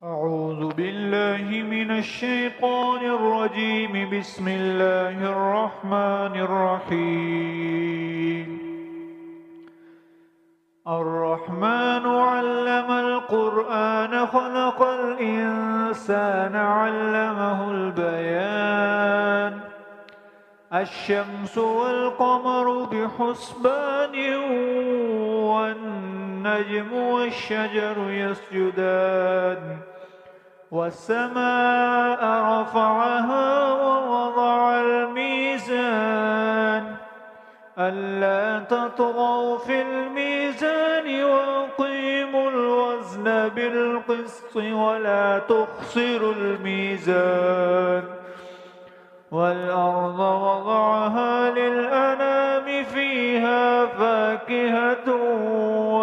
أعوذ بالله من الشيطان الرجيم. بسم الله الرحمن الرحيم. الرحمن علم القرآن خلق الإنسان علمه البيان. الشمس والقمر بحسبان والنجم والشجر يسجدان والسماء رفعها ووضع الميزان ألا تطغوا في الميزان وأقيموا الوزن بالقسط ولا تخسروا الميزان والأرض وضعها للأنام فيها فاكهة